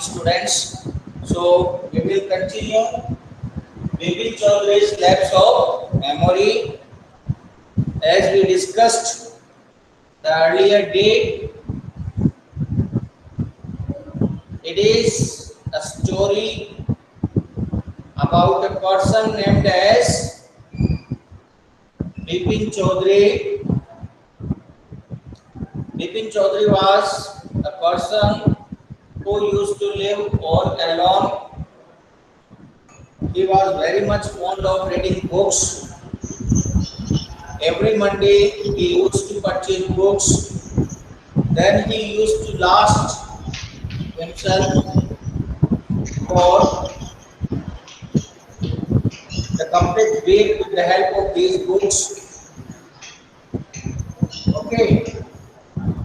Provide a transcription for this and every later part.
students. So we will continue Bipin Chaudhary's Lapse of Memory. As we discussed the earlier day, it is a story about a person named as Bipin Chaudhary. Bipin Chaudhary was a person who used to live all alone. He was very much fond of reading books. Every Monday he used to purchase books. Then he used to last himself for the complete week with the help of these books. Okay.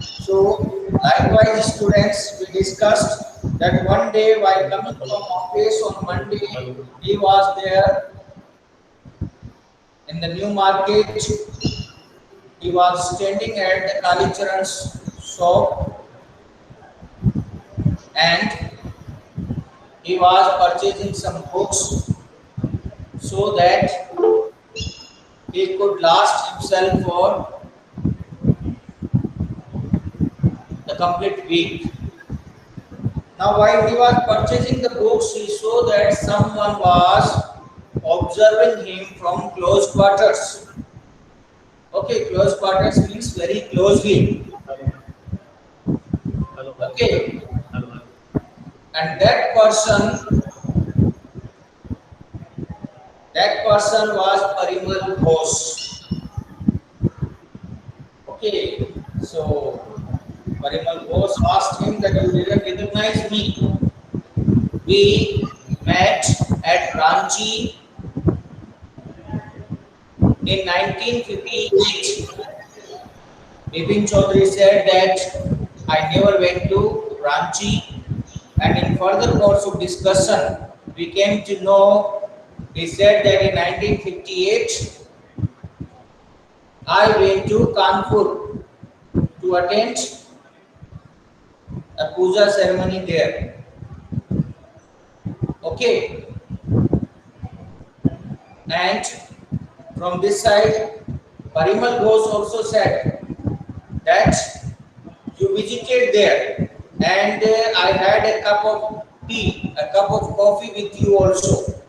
So likewise students, we discussed that one day while coming from office on Monday, he was there in the new market. He was standing at the Kalicharan's shop and he was purchasing some books so that he could last himself for the complete week. Now while he was purchasing the books, he saw that someone was observing him from close quarters. Okay, close quarters means very closely. Okay, and that person was Parimal Ghosh. Okay, so Parimal Ghosh asked him that you didn't recognize me. We met at Ranchi in 1958. Bipin Chaudhary said that I never went to Ranchi, and in further course of discussion, we came to know, he said that in 1958, I went to Kanpur to attend a puja ceremony there. Okay, and from this side, Parimal Ghosh also said that you visited there and I had a cup of tea, a cup of coffee with you also,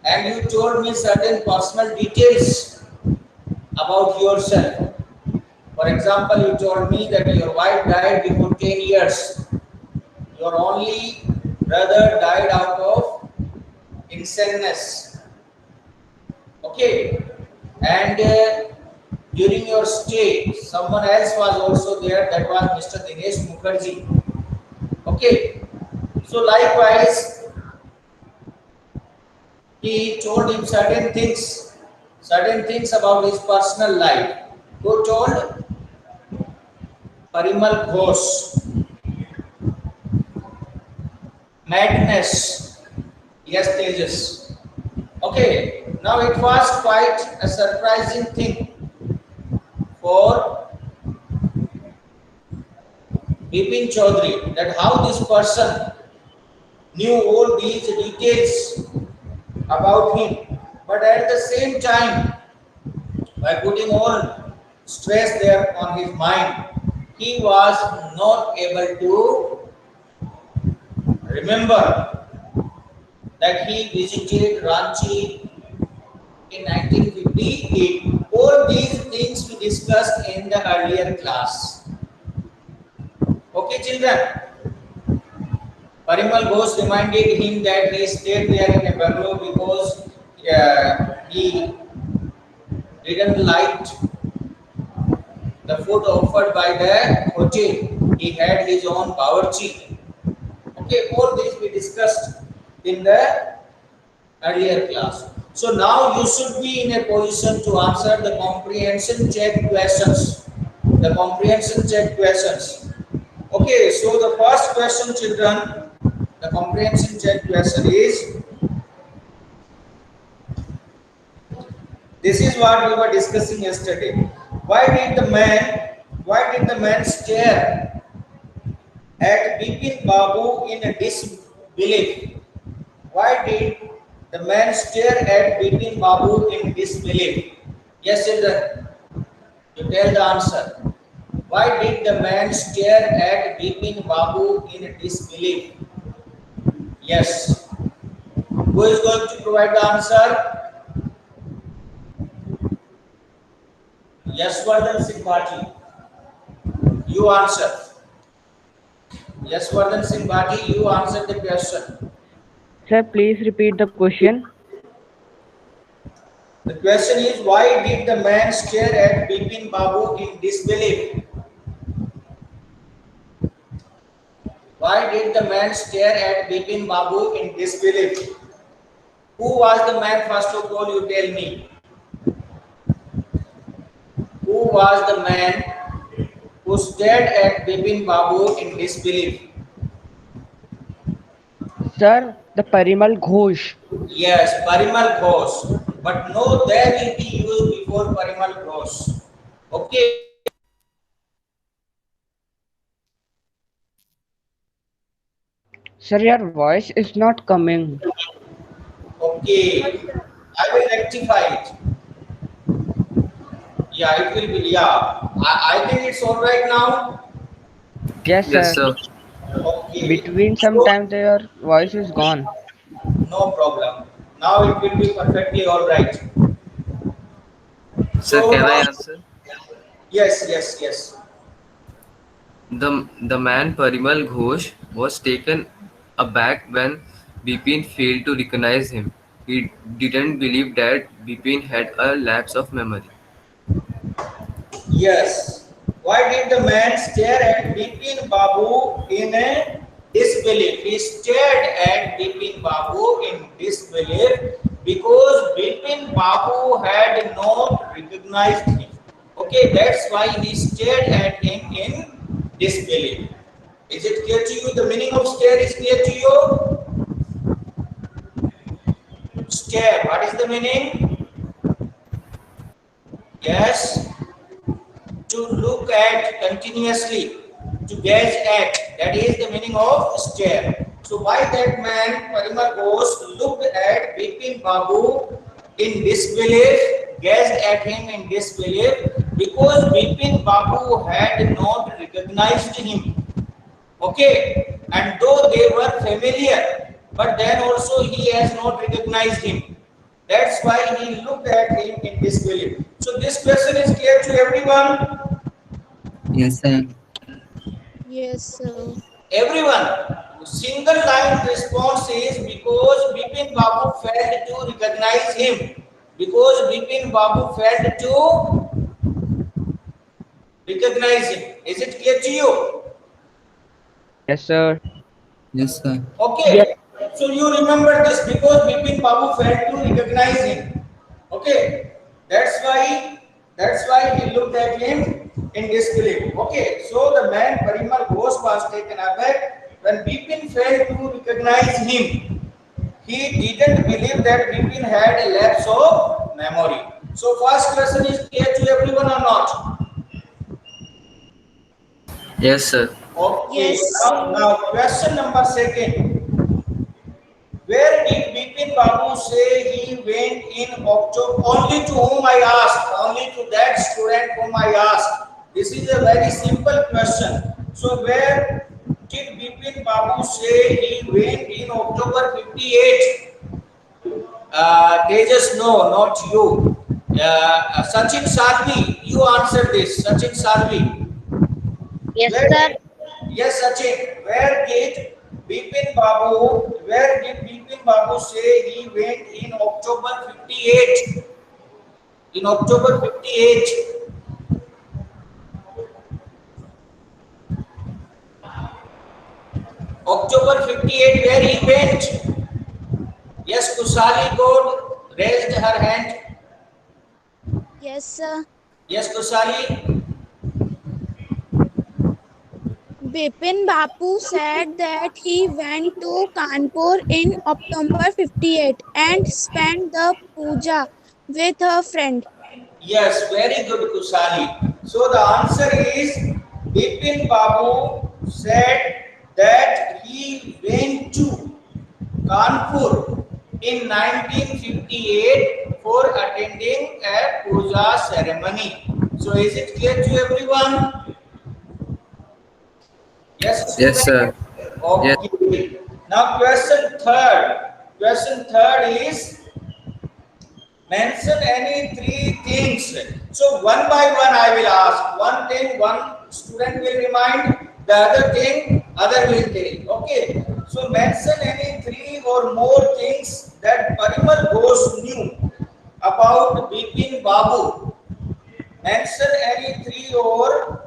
and you told me certain personal details about yourself. For example, you told me that your wife died before 10 years. Your only brother died out of insaneness. Okay, and during your stay, someone else was also there, that was Mr. Dinesh Mukherjee. Okay, so likewise, he told him certain things about his personal life. Who told? Parimal Ghosh. Madness. Yes, Tejas. Okay, now it was quite a surprising thing for Bipin Chaudhary that how this person knew all these details about him, but at the same time, by putting all stress there on his mind, he was not able to remember that he visited Ranchi in 1958. All these things we discussed in the earlier class. Okay, children. Parimal Ghosh reminded him that he stayed there in a bungalow because he didn't like the food offered by the hotel. He had his own bawarchi. Okay, all this we discussed in the earlier class. So now you should be in a position to answer the comprehension check questions. The comprehension check questions. Okay, so the first question, children, the comprehension check question is, this is what we were discussing yesterday. Why did the man stare at Bipin Babu in belief. Why did the man stare at Bipin Babu in disbelief? Yes, children, you tell the answer. Why did the man stare at Bipin Babu in disbelief? Yes. Who is going to provide the answer? Yaswardhan Singh Bhati. You answer. Yaswardhan Singh Bhati, you answer the question. Sir, please repeat the question. The question is, why did the man stare at Bipin Babu in disbelief? Why did the man stare at Bipin Babu in disbelief? Who was the man, first of all, you tell me? Who was the man who stared at Bipin Babu in disbelief? Sir, the Parimal Ghosh. Yes, Parimal Ghosh. But no, there will be used before Parimal Ghosh. Okay. Sir, your voice is not coming. Okay. I will rectify it. Yeah, it will be. Yeah. I think it's all right now. Yes, Yes, sir. sir. Okay. Between So, sometimes your voice is gone. no problem. Now it will be perfectly all right. Sir, So can I now, answer? yes, yes, yes. The man Parimal Ghosh was taken aback when Bipin failed to recognize him. He didn't believe that Bipin had a lapse of memory. Yes. Why did the man stare at Bipin Babu in a disbelief? He stared at Bipin Babu in disbelief because Bipin Babu had not recognized him. Okay, that's why he stared at him in disbelief. Is it clear to you? The meaning of stare is clear to you? Stare. What is the meaning? Yes. To look at continuously, to gaze at. That is the meaning of stare. So why that man Parimal Ghosh looked at Bipin Babu in disbelief, gazed at him in disbelief, because Bipin Babu had not recognized him. Okay, and though they were familiar, but then also he has not recognized him. That's why he looked at him in disbelief. So this question is clear to everyone. Yes, sir. Yes, sir. Everyone. Single line response is because Bipin Babu failed to recognize him. Because Bipin Babu failed to recognize him. Is it clear to you? Yes, sir. Yes, sir. Yes. Okay, so you remember this because Bipin Babu failed to recognize him. Okay, that's why he looked at him in disbelief. Okay, so the man Parimal Ghosh was taken aback when Bipin failed to recognize him. He didn't believe that Bipin had a lapse of memory. So first question is clear to everyone or not? Yes, sir. Okay, Yes, now sir. question number second. Where did Bipin Babu say he went in October? Only to whom I asked, only to that student whom I asked. This is a very simple question. So where did Bipin Babu say he went in October 58? Tejas, no, not you. Sachin Salvi, you answer this. Sachin Salvi. Yes, Where sir. did, yes, Sachin, where did Bipin Babu say he went in October 58? In October 58, October 58, where he went? Yes, Kusali God raised her hand. Yes, sir. Yes, Kusali. Bipin Bapu said that he went to Kanpur in October 58 and spent the puja with a friend. Yes, very good, Kusali. So the answer is Bipin Babu said that he went to. Kanpur in 1958 for attending a puja ceremony. So is it clear to everyone? Yes, Yes, sir. student. Yes. Okay. Now question third. Question third is mention any three things. So one by one I will ask. One thing one student will remind, the other thing other will tell. Okay. So mention any three or more things that Parimal Ghosh knew about Bipin Babu. Mention any three or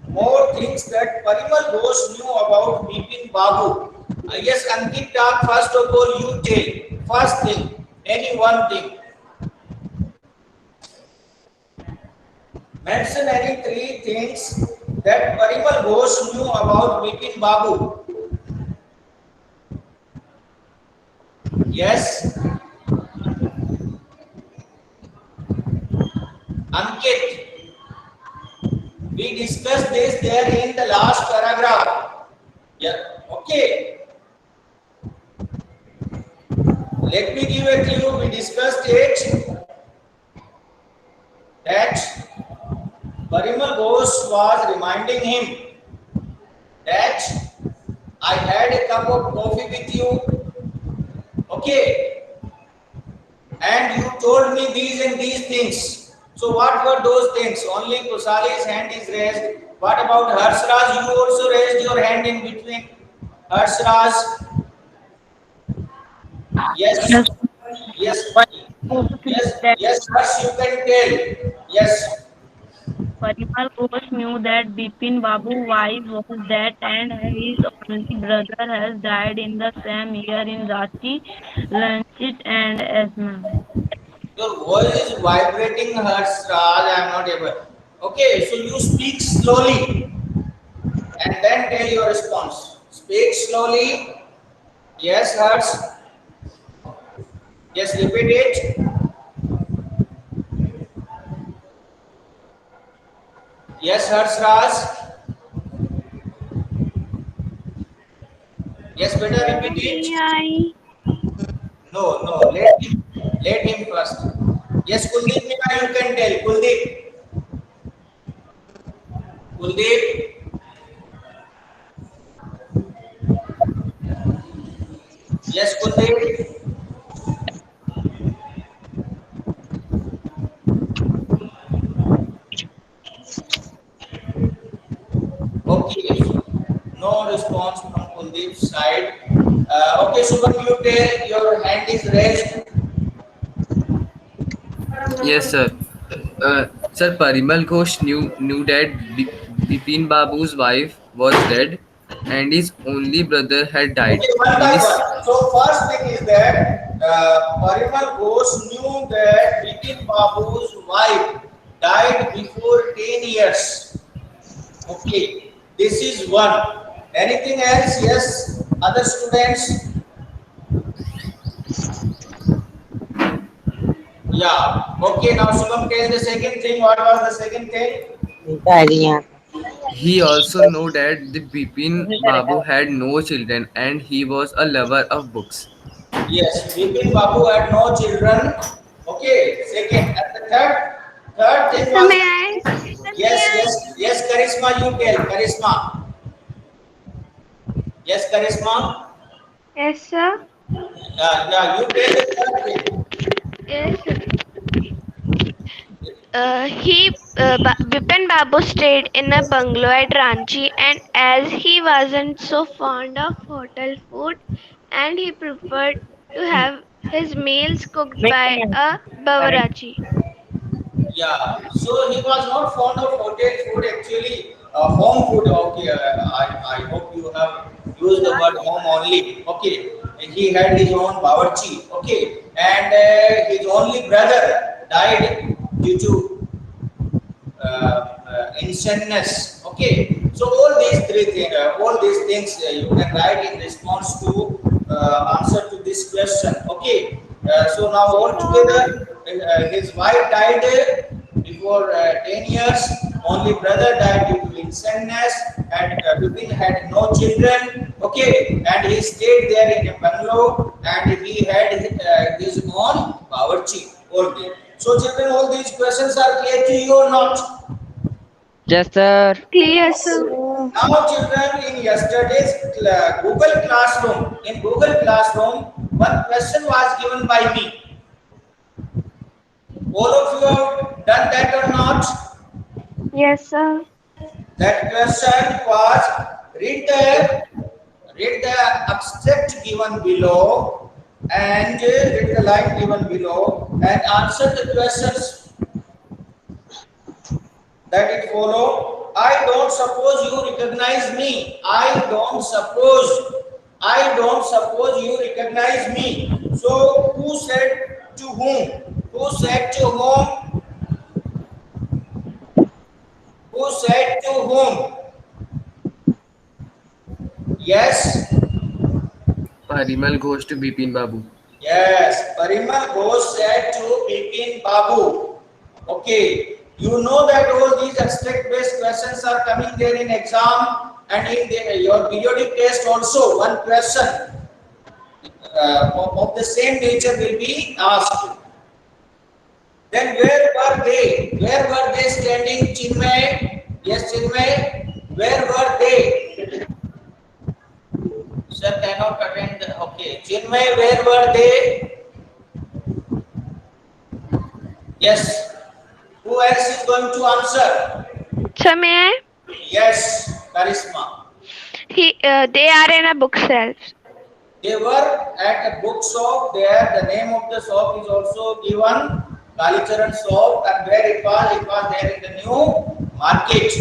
more things that Parimal Ghosh knew about Bipin Babu. Yes, Ankit, talk first of all. You tell. First thing, any one thing. Mention any three things that Parimal Ghosh knew about Bipin Babu. Yes, Ankit. We discussed this there in the last paragraph. Yeah. Okay. Let me give a clue. We discussed it that Parimal Ghosh was reminding him that I had a cup of coffee with you. Okay. And you told me these and these things. So what were those things? Only Kusali's hand is raised. What about Harshraj? You also raised your hand in between. Harshraj. Yes. Yes, Yes. Yes. that Yes. Harsh, you can tell. Yes. Parimal Ghosh knew that Bipin Babu's wife was dead and his only brother has died in the same year in Ranchi, Ranchit and Asma. Your voice is vibrating, Harshraj. I am not able. Okay. So you speak slowly and then tell your response. Speak slowly. Yes, Harsh. Yes, repeat it. Yes, Harshraj. Yes, better repeat it. No, no. Let him first. Yes, Kuldeep, Meena, you can tell. Kuldeep. Kuldeep. Yes, Kuldeep. Okay. No response from Kuldeep's side. Okay, Shubham, you tell. Your hand is raised. Yes, sir. Sir, Parimal Ghosh knew that Bipin Babu's wife was dead and his only brother had died. Okay, one In by his one. So first thing is that Parimal Ghosh knew that Bipin Babu's wife died before 10 years. Okay, this is one. Anything else? Yes, other students? Yeah. Okay, now Shubham, tell the second thing. What was the second thing? He also knew that the Bipin Babu had no children and he was a lover of books. Yes, Bipin Babu had no children. Okay, second. And the third thing was. May I? Yes, Charisma, you tell. Charisma. Yes, Charisma. Yes, sir. Yeah, you tell the third thing. Yes. Bipin Babu stayed in a bungalow at Ranchi, and as he wasn't so fond of hotel food, and he preferred to have his meals cooked by a Bawarchi. Yeah, so he was not fond of hotel food actually, home food. Okay, I hope you have used the word home only. Okay, he had his own bawarchi. Okay, and his only brother died due to insaneness. Okay, so all these things you can write in response to answer to this question. Okay, so now all together, his wife died before 10 years, only brother died due to illness, and Bipin had no children. Okay, and he stayed there in a bungalow, and he had his own bawarchi all day. So, children, all these questions are clear to you or not? Yes, sir. Clear, sir. Now, children, in yesterday's Google Classroom, one question was given by me. All of you have done that or not? Yes, sir. That question was read the abstract given below and read the line given below and answer the questions that it follow. I don't suppose you recognize me. I don't suppose you recognize me. So who said to whom? Who said to whom? Who said to whom? Yes. Parimal Ghosh to Bipin Babu. Yes. Parimal Ghosh said to Bipin Babu. Okay. You know that all these abstract based questions are coming there in exam and in your periodic test also. One question of the same nature will be asked. Then where were they? Where were they standing, Chinmay? Yes, Chinmay. Where were they? Sir cannot attend. Okay. Chinmay, where were they? Yes. Who else is going to answer? Sir, may I? Yes, Karisma. They are in a bookshelf. They were at a book shop. There, the name of the shop is also given. Kalicharan shop, and where it was there in the new market.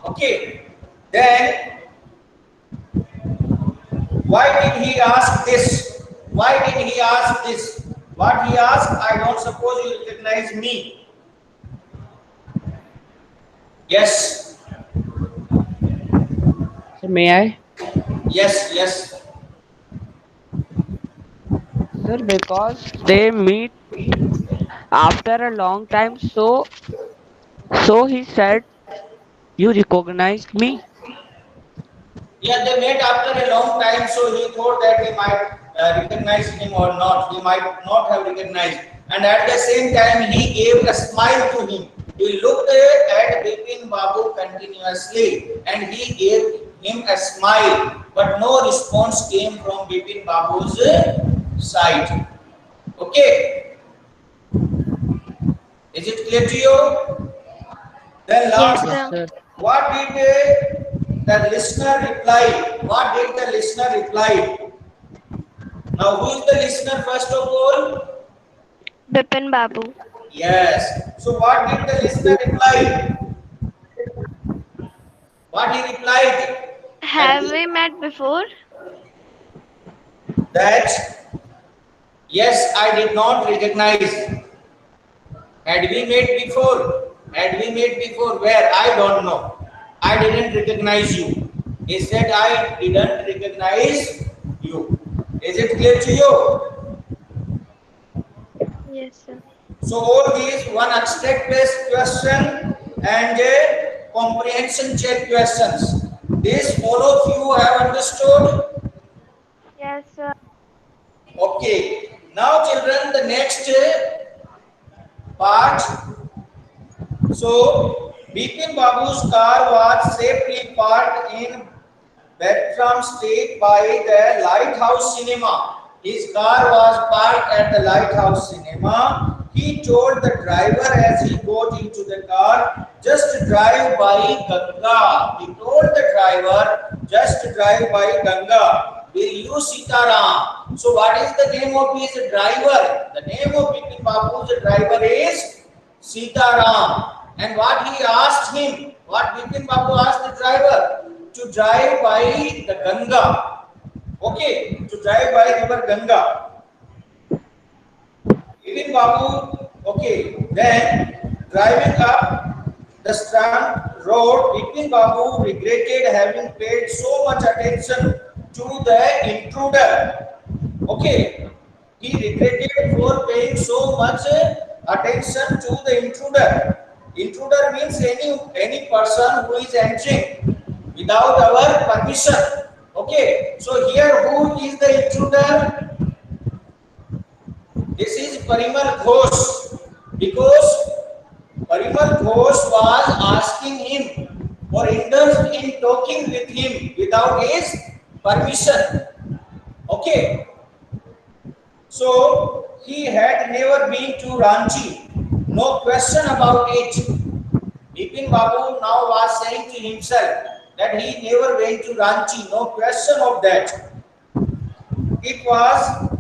Okay. Then, why did he ask this? Why did he ask this? What he asked, I don't suppose you recognize me. Yes. Sir, may I? Yes, yes. Sir, because they meet after a long time, so he said, "You recognized me." Yeah, they met after a long time, so he thought that he might recognize him or not. He might not have recognized. And at the same time, he gave a smile to him. He looked at Bipin Babu continuously and he gave him a smile. But no response came from Bipin Babu's side. Okay. Is it clear to you? Then last, Yes, Sir. what did the listener reply? What did the listener reply? Now, who is the listener first of all? Bipin Babu. Yes. So, what did the listener reply? What he replied? Have we met before? That yes, I did not recognize. Had we met before? Had we met before? Where? I don't know. I didn't recognize you. He said, I didn't recognize you. Is it clear to you? Yes, sir. So all these one abstract based question and a comprehension check questions. This all of you have understood? Yes, sir. Okay. Now children, the next part. So Bipin Babu's car was safely parked in Bertram Street by the Lighthouse Cinema. His car was parked at the Lighthouse Cinema. He told the driver as he got into the car, just drive by Ganga. He told the driver, just drive by Ganga. Will you Sitaram? So what is the name of his driver? The name of Bipin Babu's driver is Sitaram. And what he asked him, what Bipin Babu asked the driver? To drive by the Ganga. Okay, to drive by river Ganga. Bipin Babu, okay, then driving up the Strand Road, Bipin Babu regretted having paid so much attention to the intruder. Okay, he regretted for paying so much attention to the intruder. Intruder means any person who is entering without our permission. Okay, so here who is the intruder? This is Parimal Ghosh, because Parimal Ghosh was asking him or indulged in talking with him without his permission. Okay, so he had never been to Ranchi, no question about it. Bipin Babu now was saying to himself that he never went to Ranchi, no question of that. It was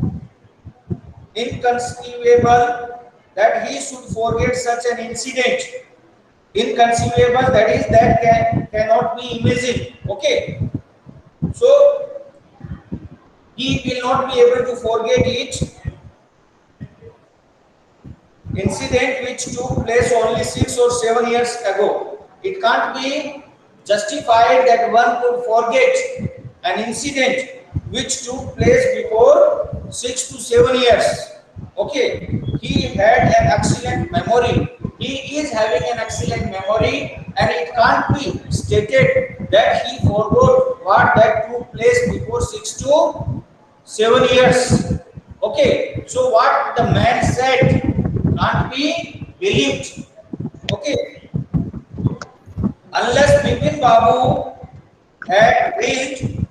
inconceivable that he should forget such an incident. Inconceivable, that is, that cannot be imagined. Okay, so he will not be able to forget it. Incident which took place only 6 or 7 years ago. It can't be justified that one could forget an incident which took place before 6 to 7 years. Okay, he had an excellent memory. He is having an excellent memory, and it can't be stated that he forgot what that took place before 6 to 7 years. Okay, so what the man said can't be believed. Okay, unless Bipin Babu had read,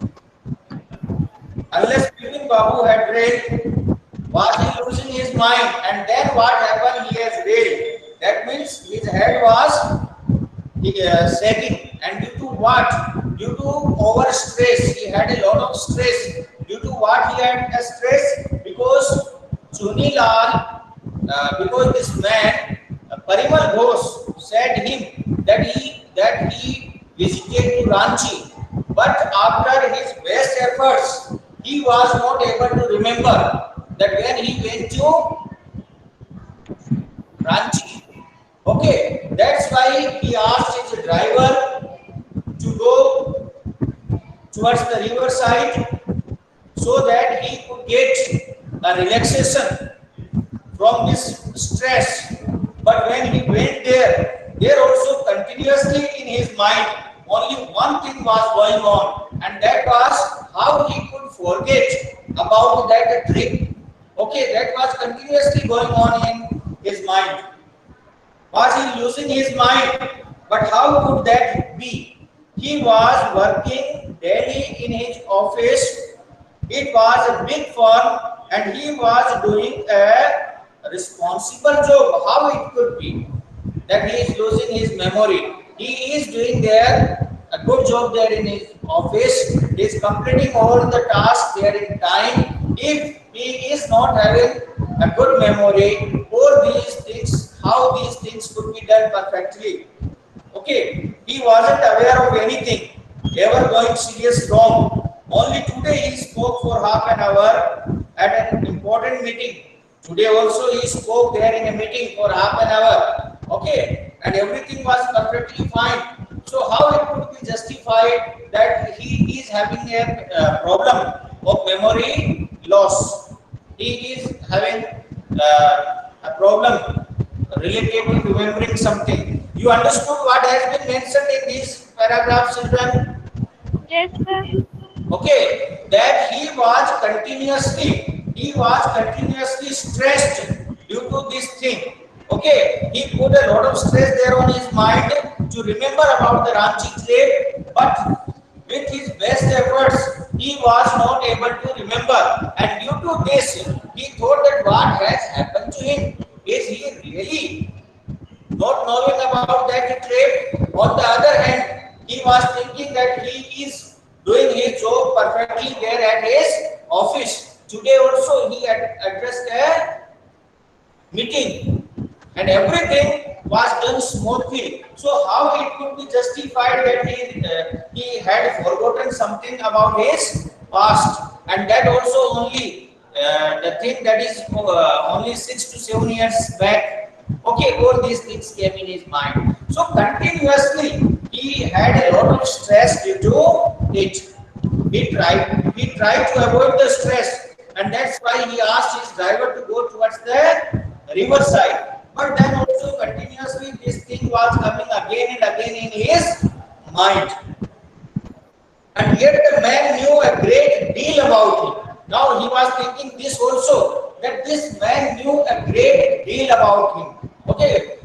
was he losing his mind? And then what happened? He has read. That means his head was sagging. And due to what? Due to over stress. He had a lot of stress. Due to what he had a stress? Because because this man, Parimal Ghosh, said him that he visited to Ranchi, but after his best efforts, he was not able to remember that when he went to Ranchi. Okay, that's why he asked his driver to go towards the river side so that he could get a relaxation from this stress. But when he went there also continuously in his mind only one thing was going on, and that was how he could forget about that trip. Okay, that was continuously going on in his mind. Was he losing his mind? But how could that be? He was working daily in his office. It was a big firm and he was doing a responsible job. How it could be that he is losing his memory? He is doing there a good job there in his office. He is completing all the tasks there in time. If he is not having a good memory, all these things, how these things could be done perfectly? Okay, he wasn't aware of anything ever going serious wrong. Only today he spoke for half an hour at an important meeting. Today also he spoke there in a meeting for half an hour. Okay, and everything was perfectly fine. So how it could be justified that he is having a problem of memory loss? He is having a problem related to remembering something. You understood what has been mentioned in these paragraphs, children? Yes, sir. Okay, that he was continuously stressed due to this thing. Okay, he put a lot of stress there on his mind to remember about the Ranchi trip, but with his best efforts, he was not able to remember. And due to this, he thought that what has happened to him? Is he really not knowing about that trip? On the other hand, he was thinking that he is doing his job perfectly there at his office. Today also he had addressed a meeting and everything was done smoothly. So how it could be justified that he had forgotten something about his past, and that also only the thing that is only 6 to 7 years back. Okay, all these things came in his mind. So continuously he had a lot of stress due to it. He tried to avoid the stress, and that's why he asked his driver to go towards the riverside. But then also continuously this thing was coming again and again in his mind. And yet the man knew a great deal about him. Now he was thinking this also, that this man knew a great deal about him. Okay,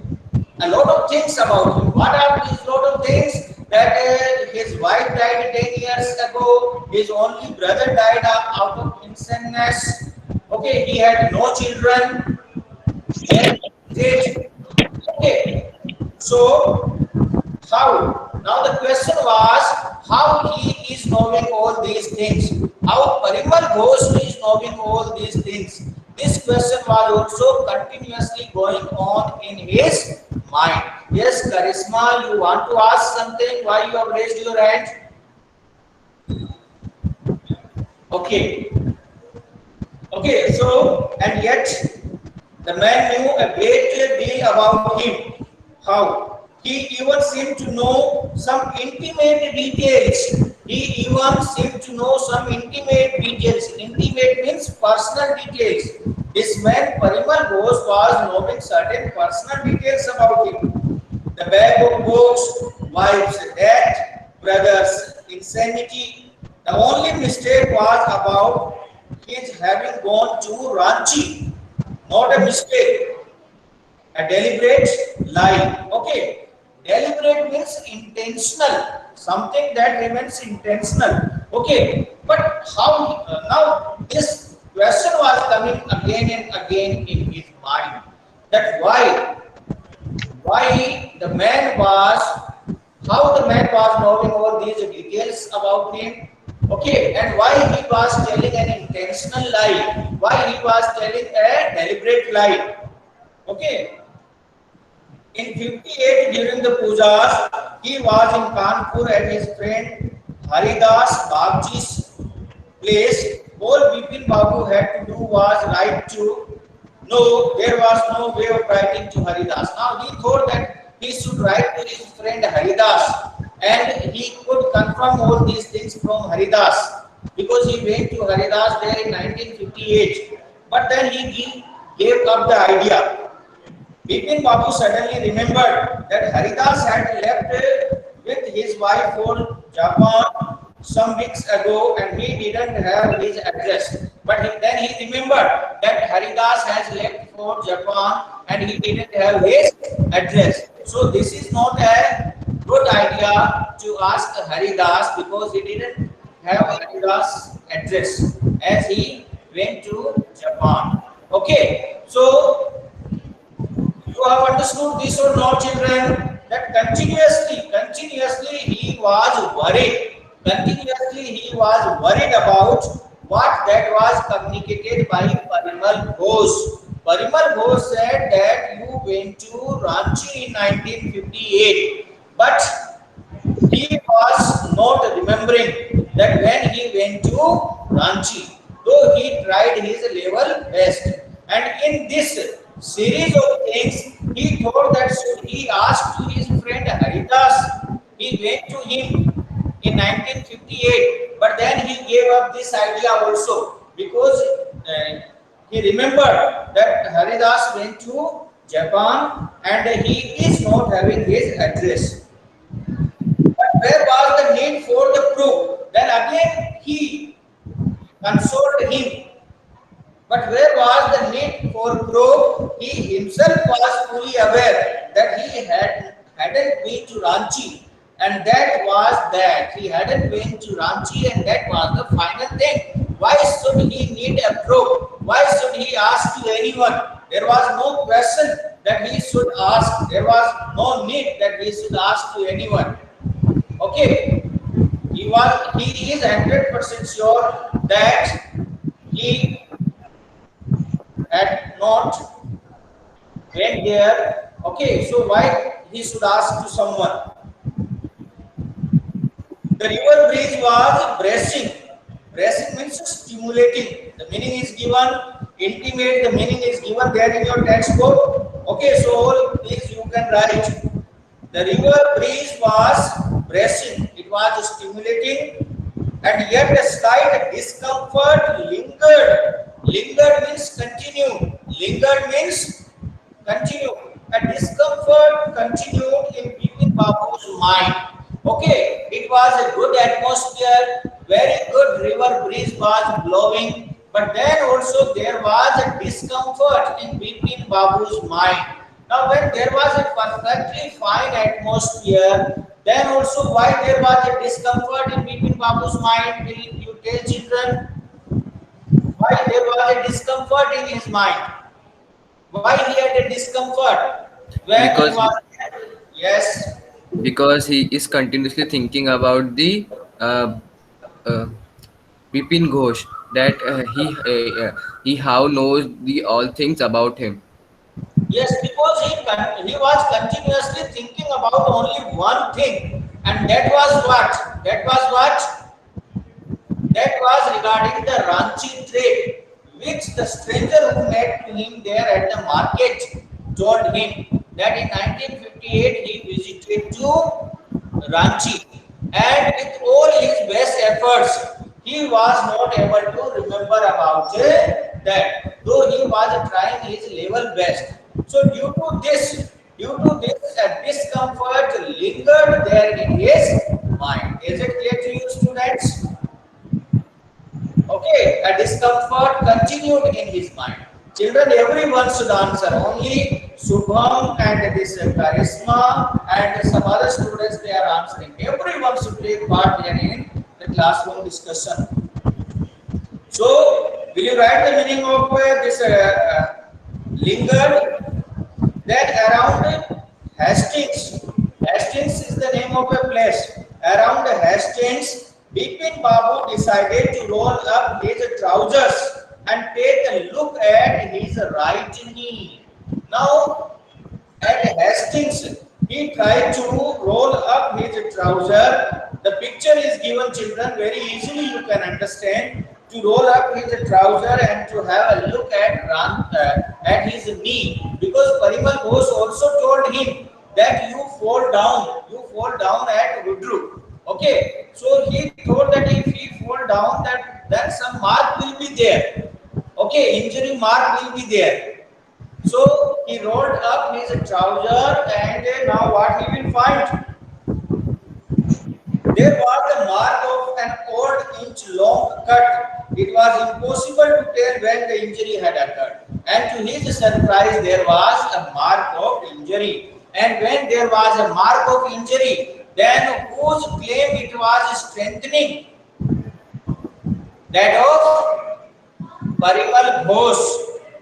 a lot of things about him. What are these lot of things? That his wife died 10 years ago, his only brother died out of insaneness. Okay, he had no children. Okay, so how? Now the question was how he is knowing all these things. How Parimal Ghosh is knowing all these things. This question was also continuously going on in his mind. Yes, Charisma, you want to ask something? Why you have raised your hand? Okay. Okay, so and yet the man knew a great deal about him. How? He even seemed to know some intimate details. He even seemed to know some intimate details. Intimate means personal details. This man Parimal Ghosh was knowing certain personal details about him. The bag of books, wife's death, brother's insanity. The only mistake was about his having gone to Ranchi. Not a mistake, a deliberate lie. Okay. Deliberate means intentional, something that remains intentional. Okay, but how now this question was coming again and again in his mind, that why the man was, how the man was knowing all these details about him. Okay, and why he was telling an intentional lie, why he was telling a deliberate lie. Okay. In 58, during the pujas, he was in Kanpur at his friend Haridas Bagchi's place. All Bipin Babu had to do was write to, no, there was no way of writing to Haridas. Now he thought that he should write to his friend Haridas and he could confirm all these things from Haridas, because he went to Haridas there in 1958. But then he gave up the idea. Bipin Babu suddenly remembered that Haridas had left with his wife for Japan some weeks ago and he didn't have his address. But then he remembered that Haridas has left for Japan and he didn't have his address. So this is not a good idea to ask Haridas, because he didn't have Haridas' address as he went to Japan. Okay, so you have understood this or not, children? That continuously he was worried. Continuously he was worried about what that was communicated by Parimal Ghosh. Parimal Ghosh said that you went to Ranchi in 1958, but he was not remembering that when he went to Ranchi, though he tried his level best. And in this series of things, he thought that should he ask to his friend Haridas, he went to him in 1958, but then he gave up this idea also, because he remembered that Haridas went to Japan and he is not having his address. But where was the need for the proof? Then again he consoled him. But where was the need for proof? He himself was fully aware that he hadn't been to Ranchi, and that was that. He hadn't been to Ranchi, and that was the final thing. Why should he need a proof? Why should he ask to anyone? There was no question that he should ask. There was no need that he should ask to anyone. Okay, he is 100% sure that he had not went there. Okay, so why he should ask to someone? The river bridge was bracing. Bracing means stimulating. The meaning is given. Intimate, the meaning is given there in your textbook. Okay, so all these you can write. The river bridge was bracing. It was stimulating, and yet a slight discomfort lingered. Lingered means continue. Lingered means Continue. A discomfort continued in Bipin Babu's mind. Okay, it was a good atmosphere, very good river breeze was blowing, but then also there was a discomfort in Bipin Babu's mind. Now, when there was a perfectly fine atmosphere, then also why there was a discomfort in Bipin Babu's mind? Will you tell children? Why there was a discomfort in his mind? Why he had a discomfort when he because was? Yes, because he is continuously thinking about the uh, Bipin Ghosh, that he how knows the all things about him. yes, because he was continuously thinking about only one thing, and that was what? That was what? That was regarding the Ranchi trade, which the stranger who met to him there at the market told him that in 1958 he visited to Ranchi, and with all his best efforts, he was not able to remember about that, though he was trying his level best. So due to this, a discomfort lingered there in his mind. Is it clear to you, students? Okay, a discomfort continued in his mind. Children, everyone should answer. Only Subham and this Charisma and some other students they are answering. Everyone should take part here in the classroom discussion. So, will you write the meaning of this lingered? Then around Hastings. Hastings is the name of a place. Around Hastings, Bipin Babu decided to roll up his trousers and take a look at his right knee. Now, at Hastings, he tried to roll up his trouser. The picture is given, children, very easily you can understand. To roll up his trouser and to have a look at his knee, because Parimal Ghosh also told him that you fall down at Rudru. Okay, so he thought that if he fall down, that then some mark will be there. Okay, injury mark will be there. So he rolled up his trouser, and now what he will find? There was a mark of an odd inch-long cut. It was impossible to tell when the injury had occurred. And to his surprise, there was a mark of injury. And when there was a mark of injury, then whose claim it was strengthening? That of Parimal Ghosh,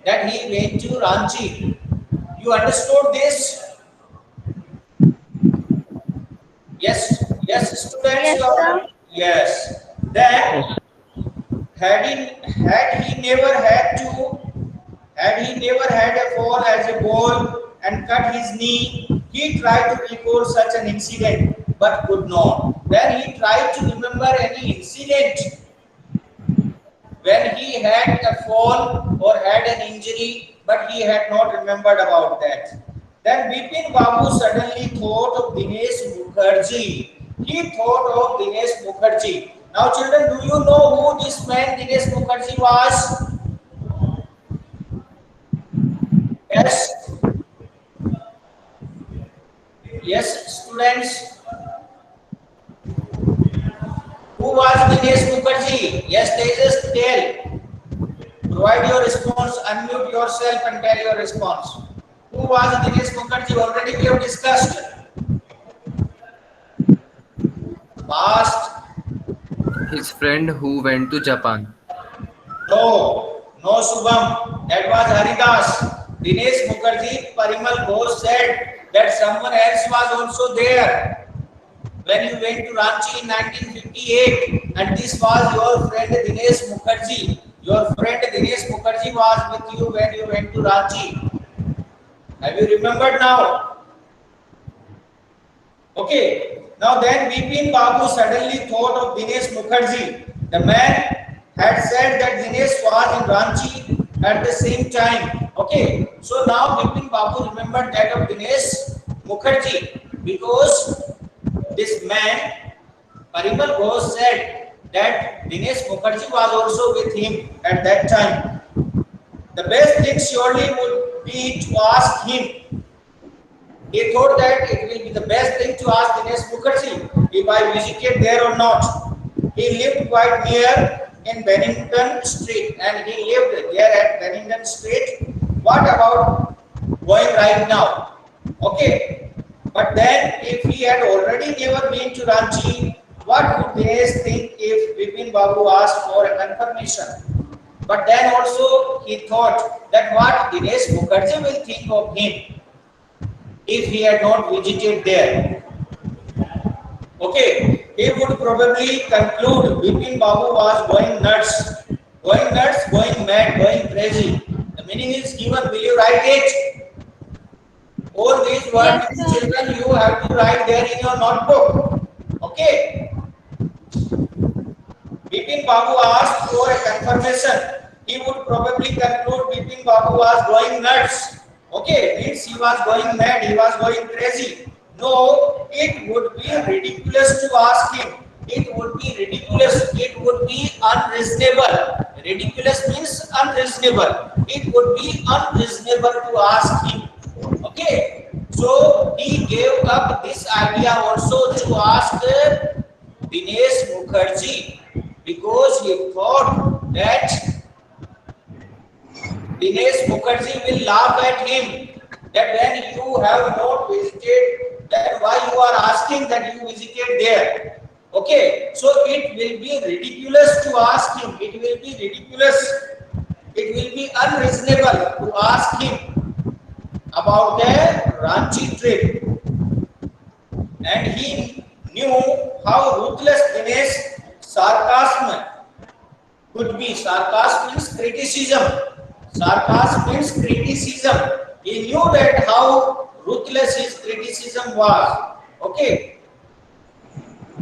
that he went to Ranchi. You understood this? Yes, yes, students. Yes, sir. Yes. Then had he never had a fall as a boy and cut his knee, he tried to recall such an incident but could not. Then he tried to remember any incident when he had a fall or had an injury, but he had not remembered about that. Then Bipin Babu suddenly thought of Dinesh Mukherjee. He thought of Dinesh Mukherjee. Now, children, do you know who this man Dinesh Mukherjee was? Yes. Yes, students. Who was Dinesh Mukherjee? Yes, they just tell. Provide your response, unmute yourself and tell your response. Who was Dinesh Mukherjee? Already we have discussed. Past. His friend who went to Japan. No, no Subham. That was Haridas. Dinesh Mukherjee, Parimal Ghosh said that someone else was also there when you went to Ranchi in 1958, and this was your friend Dinesh Mukherjee. Your friend Dinesh Mukherjee was with you when you went to Ranchi. Have you remembered now? Okay. Now then Bipin Babu suddenly thought of Dinesh Mukherjee. The man had said that Dinesh was in Ranchi at the same time. Okay. So now Bipin Babu remembered that of Dinesh Mukherjee, because this man, Parimal Ghosh, said that Dinesh Mukherjee was also with him at that time. the best thing surely would be to ask him. He thought that it will be the best thing to ask Dinesh Mukherjee if I visited there or not. He lived quite near in Bennington Street, and he lived there at Bennington Street. What about going right now? Okay, but then if he had already never been to Ranchi, what would Dinesh think if Bipin Babu asked for a confirmation? But then also he thought that what Dinesh Mukherjee will think of him if he had not visited there. Okay, he would probably conclude Bipin Babu was going nuts, going mad, going crazy. The meaning is given. Will you write it? All these words, Yes, sir. children, you have to write there in your notebook. Okay. Bipin Babu asked for a confirmation. He would probably conclude Bipin Babu was going nuts. Okay, means he was going mad, he was going crazy. No, it would be ridiculous to ask him. It would be ridiculous. It would be unreasonable. Ridiculous means unreasonable. It would be unreasonable to ask him. Okay, so he gave up this idea also to ask Dinesh Mukherjee because he thought that Dinesh Mukherjee will laugh at him that when you have not visited, then why you are asking that you visited there. Okay, so it will be ridiculous to ask him. It will be ridiculous. It will be unreasonable to ask him about the Ranchi trip. And he knew how ruthless Dinesh sarcasm could be. Sarcasm means criticism. Sarcasm means criticism. He knew that how ruthless his criticism was. Okay.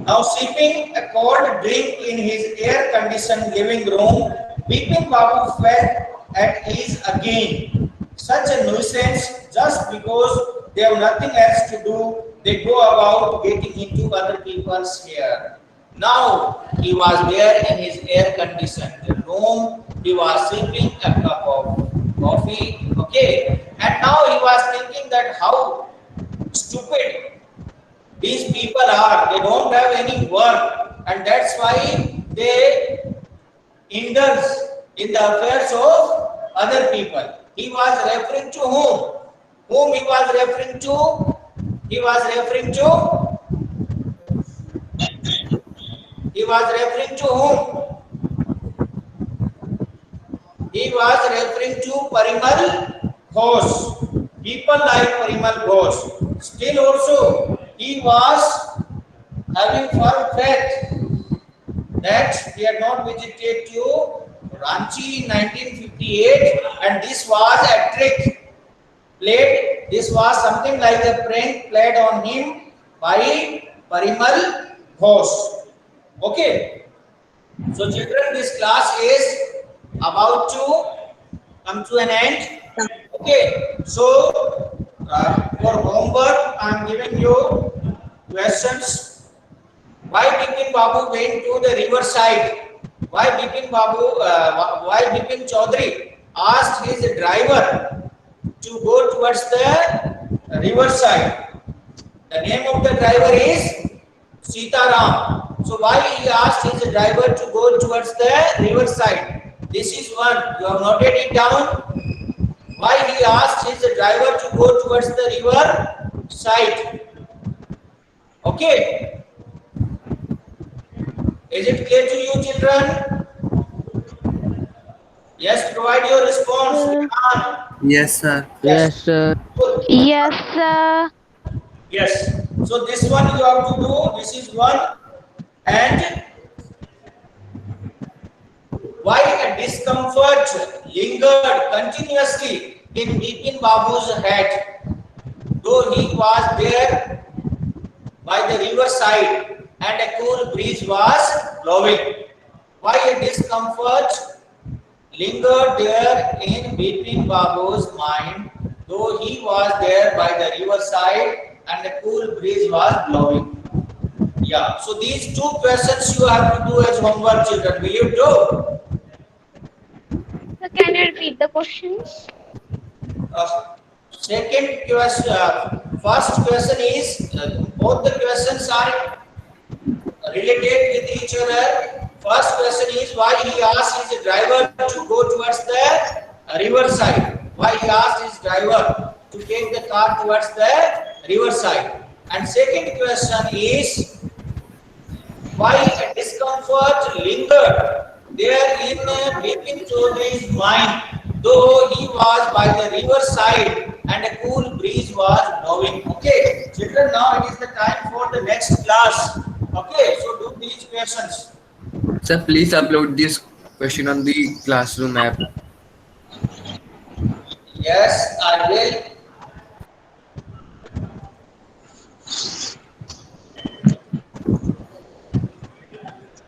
Now sipping a cold drink in his air-conditioned living room, Bipin Babu felt at ease again. Such a nuisance, just because they have nothing else to do, they go about getting into other people's hair. Now he was there in his air-conditioned room. He was sipping a cup of coffee. Okay, and now he was thinking that how stupid these people are. They don't have any work, and that's why they indulge in the affairs of other people. He was referring to whom? Whom he was referring to? He was referring to? He was referring to whom? He was referring to Parimal Ghosh. People like Parimal Ghosh. Still also, he was having firm faith that he had not visited to Ranchi in 1958, and this was a trick played. This was something like a prank played on him by Parimal Ghosh. Okay. So children, this class is about to come to an end. Okay. So for homework, I am giving you questions. Why Bipin Babu went to the river side? Why Bipin Chaudhary asked his driver to go towards the river side? The name of the driver is Sitaram. So why he asked his driver to go towards the river side? This is one. You have noted it down. Why he asked his driver to go towards the river side? Okay. Is it clear to you, children? Yes, provide your response. Yes, sir. Yes, sir. Yes, sir. Yes. So this one you have to do. This is one. And why a discomfort lingered continuously in Bipin Babu's head, though he was there by the river side and a cool breeze was blowing. Why a discomfort lingered there in Bipin Babu's mind, though he was there by the river side and a cool breeze was blowing. Yeah, so these two questions you have to do as homework, children. Will you do? So can you repeat the questions? Second question, first question is both the questions are related with each other. First question is why he asked his driver to go towards the river side. Why he asked his driver to take the car towards the river side. And second question is why a discomfort lingered there in Bipin Chaudhary's mind, though he was by the river side and a cool breeze was blowing. Okay, children, now it is the time for the next class. Okay, so do these questions. Sir, please upload this question on the classroom app. Yes, I will.